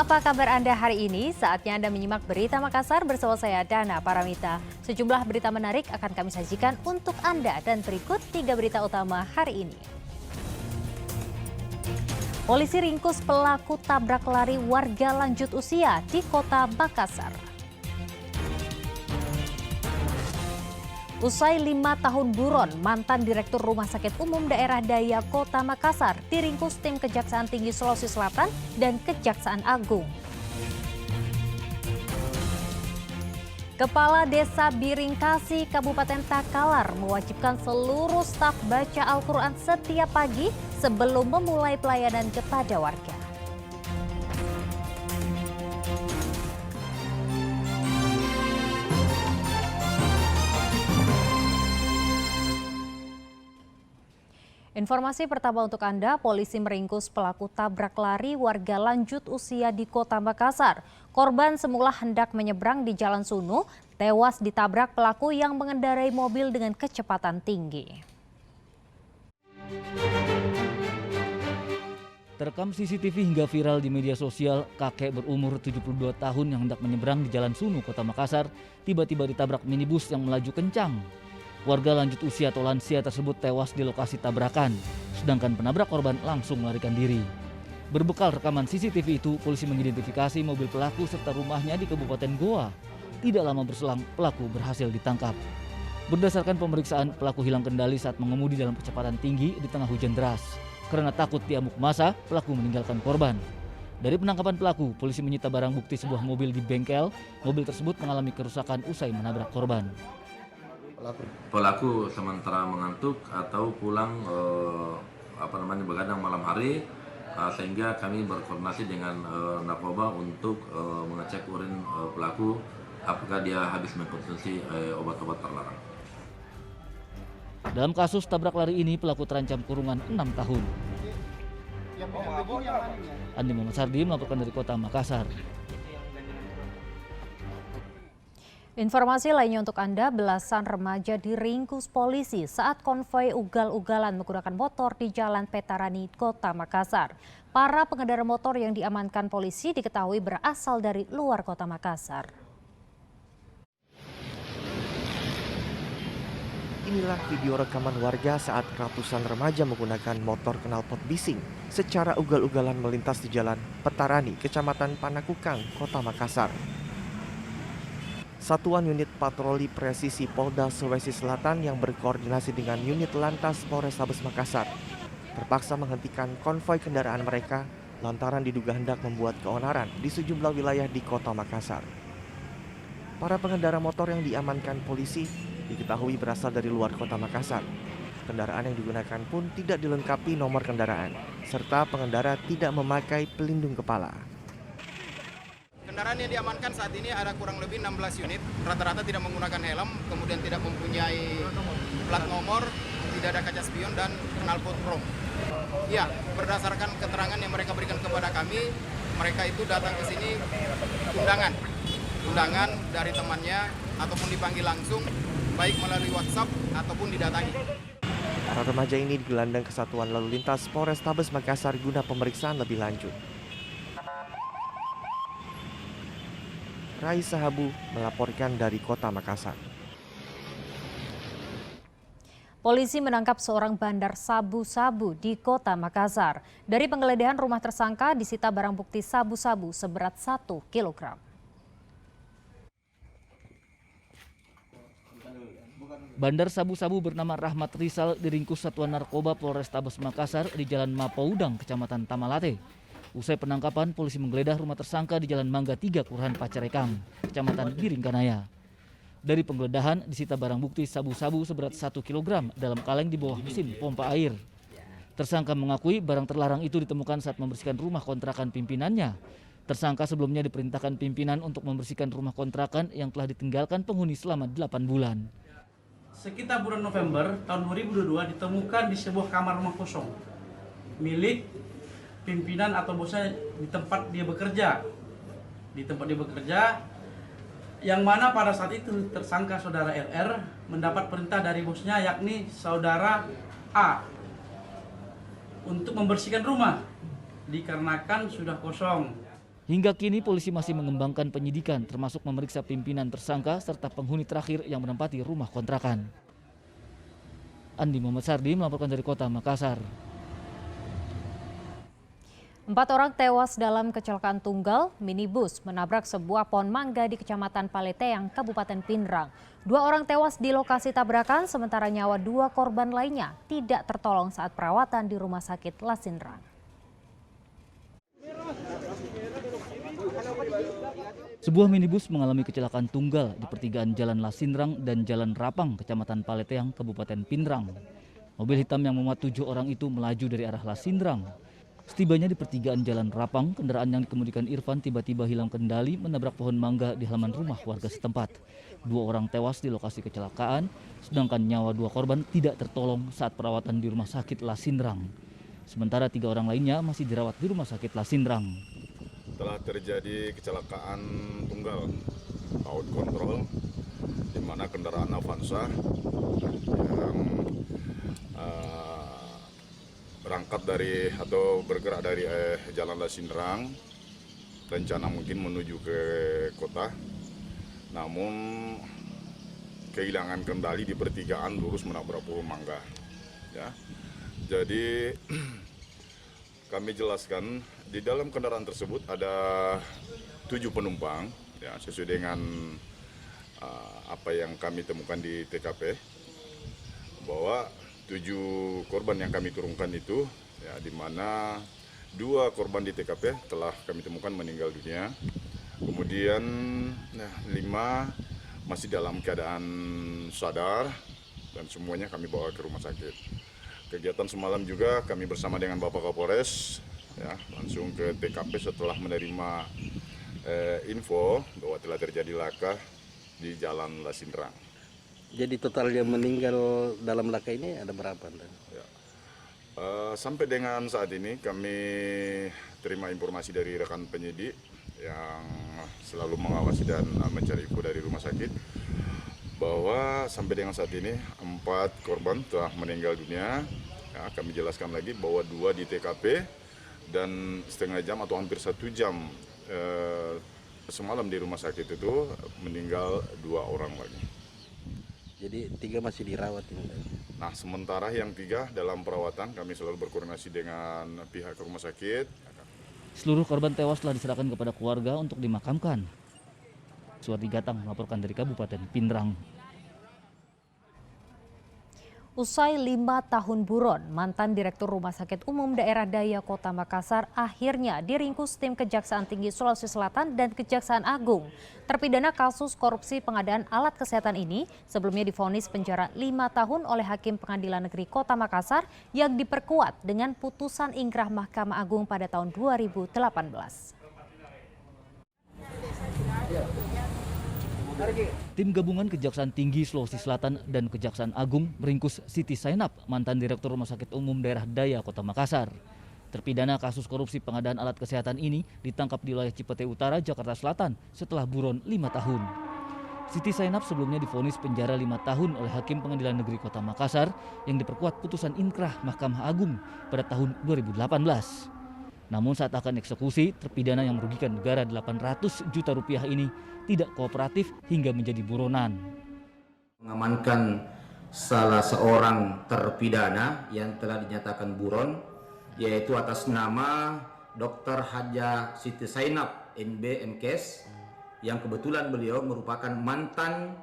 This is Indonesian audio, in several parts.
apa kabar Anda hari ini? Saatnya Anda menyimak Berita Makassar bersama saya Dana Paramita. Sejumlah berita menarik akan kami sajikan untuk Anda dan berikut 3 berita utama hari ini. Polisi ringkus pelaku tabrak lari warga lanjut usia di Kota Makassar. Usai 5 tahun buron, mantan Direktur Rumah Sakit Umum Daerah Daya Kota Makassar diringkus tim Kejaksaan Tinggi Sulawesi Selatan dan Kejaksaan Agung. Kepala Desa Biringkasi Kabupaten Takalar mewajibkan seluruh staf baca Al-Quran setiap pagi sebelum memulai pelayanan kepada warga. Informasi pertama untuk Anda, polisi meringkus pelaku tabrak lari warga lanjut usia di Kota Makassar. Korban semula hendak menyeberang di Jalan Sunu, tewas ditabrak pelaku yang mengendarai mobil dengan kecepatan tinggi. Terekam CCTV hingga viral di media sosial, kakek berumur 72 tahun yang hendak menyeberang di Jalan Sunu, Kota Makassar, tiba-tiba ditabrak minibus yang melaju kencang. Warga lanjut usia atau lansia tersebut tewas di lokasi tabrakan, sedangkan penabrak korban langsung melarikan diri. Berbekal rekaman CCTV itu, polisi mengidentifikasi mobil pelaku serta rumahnya di Kabupaten Goa. Tidak lama berselang, pelaku berhasil ditangkap. Berdasarkan pemeriksaan, pelaku hilang kendali saat mengemudi dalam kecepatan tinggi di tengah hujan deras. Karena takut diamuk massa, pelaku meninggalkan korban. Dari penangkapan pelaku, polisi menyita barang bukti sebuah mobil di bengkel. Mobil tersebut mengalami kerusakan usai menabrak korban. Pelaku sementara mengantuk atau pulang begadang malam hari, sehingga kami berkoordinasi dengan narkoba untuk mengecek urin pelaku apakah dia habis mengkonsumsi obat-obat terlarang. Dalam kasus tabrak lari ini, pelaku terancam kurungan 6 tahun. Andi Muhammad Sardi melaporkan dari Kota Makassar. Informasi lainnya untuk Anda, belasan remaja diringkus polisi saat konvoi ugal-ugalan menggunakan motor di Jalan Petarani, Kota Makassar. Para pengendara motor yang diamankan polisi diketahui berasal dari luar Kota Makassar. Inilah video rekaman warga saat ratusan remaja menggunakan motor knalpot bising secara ugal-ugalan melintas di Jalan Petarani, Kecamatan Panakukang, Kota Makassar. Satuan unit patroli presisi Polda Sulawesi Selatan yang berkoordinasi dengan unit Lantas Polrestabes Makassar terpaksa menghentikan konvoi kendaraan mereka lantaran diduga hendak membuat keonaran di sejumlah wilayah di Kota Makassar. Para pengendara motor yang diamankan polisi diketahui berasal dari luar Kota Makassar. Kendaraan yang digunakan pun tidak dilengkapi nomor kendaraan, serta pengendara tidak memakai pelindung kepala. Kendaraan yang diamankan saat ini ada kurang lebih 16 unit, rata-rata tidak menggunakan helm, kemudian tidak mempunyai plat nomor, tidak ada kaca spion dan knalpot chrome. Ya, berdasarkan keterangan yang mereka berikan kepada kami, mereka itu datang ke sini undangan dari temannya ataupun dipanggil langsung, baik melalui WhatsApp ataupun didatangi. Para remaja ini digelandang ke Satuan Lalu Lintas Polrestabes Makassar guna pemeriksaan lebih lanjut. Raisa Habu melaporkan dari Kota Makassar. Polisi menangkap seorang bandar sabu-sabu di Kota Makassar. Dari penggeledahan rumah tersangka disita barang bukti sabu-sabu seberat 1 kilogram. Bandar sabu-sabu bernama Rahmat Rizal diringkus Satuan Narkoba Polrestabes Makassar di Jalan Mapoudang, Kecamatan Tamalate. Usai penangkapan, polisi menggeledah rumah tersangka di Jalan Mangga 3, Kelurahan Pacarekang, Kecamatan Biringkanaya. Dari penggeledahan disita barang bukti sabu-sabu seberat 1 kg dalam kaleng di bawah mesin pompa air. Tersangka mengakui barang terlarang itu ditemukan saat membersihkan rumah kontrakan pimpinannya. Tersangka sebelumnya diperintahkan pimpinan untuk membersihkan rumah kontrakan yang telah ditinggalkan penghuni selama 8 bulan. Sekitar bulan November tahun 2022 ditemukan di sebuah kamar rumah kosong milik pimpinan atau bosnya di tempat dia bekerja. Yang mana pada saat itu tersangka saudara RR mendapat perintah dari bosnya yakni saudara A untuk membersihkan rumah dikarenakan sudah kosong. Hingga kini polisi masih mengembangkan penyidikan termasuk memeriksa pimpinan tersangka serta penghuni terakhir yang menempati rumah kontrakan. Andi Muhammad Sardi melaporkan dari kota Makassar. 4 orang tewas dalam kecelakaan tunggal minibus menabrak sebuah pohon mangga di Kecamatan Paleteang, Kabupaten Pindrang. 2 orang tewas di lokasi tabrakan, sementara nyawa 2 korban lainnya tidak tertolong saat perawatan di Rumah Sakit Lasindrang. Sebuah minibus mengalami kecelakaan tunggal di pertigaan Jalan Lasindrang dan Jalan Rapang, Kecamatan Paleteang, Kabupaten Pindrang. Mobil hitam yang memuat 7 orang itu melaju dari arah Lasindrang. Setibanya di pertigaan Jalan Rapang, kendaraan yang dikemudikan Irfan tiba-tiba hilang kendali menabrak pohon mangga di halaman rumah warga setempat. 2 orang tewas di lokasi kecelakaan, sedangkan nyawa 2 korban tidak tertolong saat perawatan di Rumah Sakit Lasindrang. Sementara 3 orang lainnya masih dirawat di Rumah Sakit Lasindrang. Telah terjadi kecelakaan tunggal out control di mana kendaraan Avanza yang berangkat dari atau bergerak dari Jalan Lasindrang, rencana mungkin menuju ke kota, namun kehilangan kendali di pertigaan lurus menabrak pohon mangga. Ya, jadi kami jelaskan di dalam kendaraan tersebut ada 7 penumpang, ya, sesuai dengan apa yang kami temukan di TKP, bahwa 7 korban yang kami turunkan itu, ya, di mana 2 korban di TKP telah kami temukan meninggal dunia, kemudian 5 masih dalam keadaan sadar dan semuanya kami bawa ke rumah sakit. Kegiatan semalam juga kami bersama dengan Bapak Kapolres, ya, langsung ke TKP setelah menerima info bahwa telah terjadi laka di Jalan Lasindrang. Jadi total yang meninggal dalam laka ini ada berapa? Ya. Sampai dengan saat ini kami terima informasi dari rekan penyidik yang selalu mengawasi dan mencari info dari rumah sakit bahwa sampai dengan saat ini 4 korban telah meninggal dunia. Ya, kami jelaskan lagi bahwa 2 di TKP dan setengah jam atau hampir 1 jam semalam di rumah sakit itu meninggal 2 orang lagi. Jadi 3 masih dirawat ini. Nah, sementara yang 3 dalam perawatan, kami selalu berkoordinasi dengan pihak rumah sakit. Seluruh korban tewas telah diserahkan kepada keluarga untuk dimakamkan. Suwardi Gatang melaporkan dari Kabupaten Pindrang. Usai 5 tahun buron, mantan Direktur Rumah Sakit Umum Daerah Daya Kota Makassar akhirnya diringkus tim Kejaksaan Tinggi Sulawesi Selatan dan Kejaksaan Agung. Terpidana kasus korupsi pengadaan alat kesehatan ini sebelumnya divonis penjara 5 tahun oleh Hakim Pengadilan Negeri Kota Makassar yang diperkuat dengan putusan ingkrah Mahkamah Agung pada tahun 2018. Tim gabungan Kejaksaan Tinggi Sulawesi Selatan dan Kejaksaan Agung meringkus Siti Sainap, mantan Direktur Rumah Sakit Umum Daerah Daya Kota Makassar. Terpidana kasus korupsi pengadaan alat kesehatan ini ditangkap di wilayah Cipete Utara, Jakarta Selatan setelah buron 5 tahun. Siti Sainap sebelumnya divonis penjara 5 tahun oleh Hakim Pengadilan Negeri Kota Makassar yang diperkuat putusan inkrah Mahkamah Agung pada tahun 2018. Namun saat akan eksekusi, terpidana yang merugikan negara 800 juta rupiah ini tidak kooperatif hingga menjadi buronan. Mengamankan salah seorang terpidana yang telah dinyatakan buron, yaitu atas nama Dr. Haja Siti Sainap NB MKes, yang kebetulan beliau merupakan mantan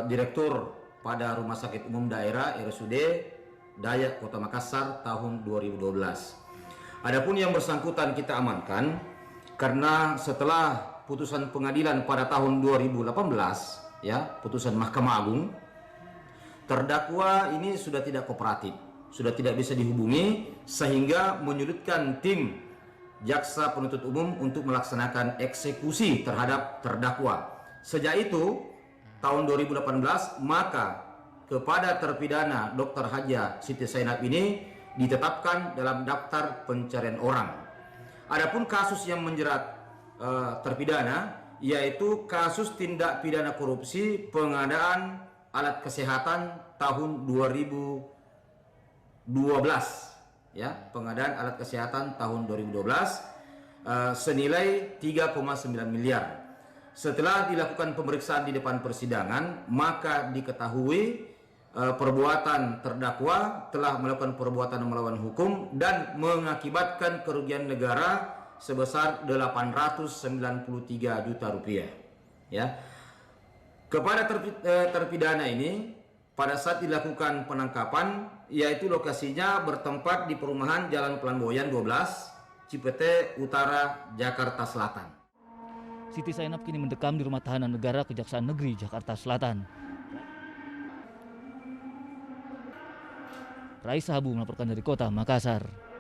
direktur pada Rumah Sakit Umum Daerah RSUD Daya Kota Makassar tahun 2012. Adapun yang bersangkutan kita amankan karena setelah putusan pengadilan pada tahun 2018, ya, putusan Mahkamah Agung, terdakwa ini sudah tidak kooperatif, sudah tidak bisa dihubungi sehingga menyulitkan tim jaksa penuntut umum untuk melaksanakan eksekusi terhadap terdakwa. Sejak itu, tahun 2018, maka kepada terpidana Dr. Haja Siti Sainap ini ditetapkan dalam daftar pencarian orang. Adapun kasus yang menjerat terpidana yaitu kasus tindak pidana korupsi pengadaan alat kesehatan tahun 2012, ya, pengadaan alat kesehatan tahun 2012 senilai 3,9 miliar. Setelah dilakukan pemeriksaan di depan persidangan, maka diketahui perbuatan terdakwa telah melakukan perbuatan melawan hukum dan mengakibatkan kerugian negara sebesar 893 juta rupiah. Ya. Kepada terpidana ini, pada saat dilakukan penangkapan, yaitu lokasinya bertempat di perumahan Jalan Pelamboyan 12, Cipete Utara, Jakarta Selatan. Siti Sainab kini mendekam di Rumah Tahanan Negara Kejaksaan Negeri Jakarta Selatan. Raisa Habu melaporkan dari Kota Makassar.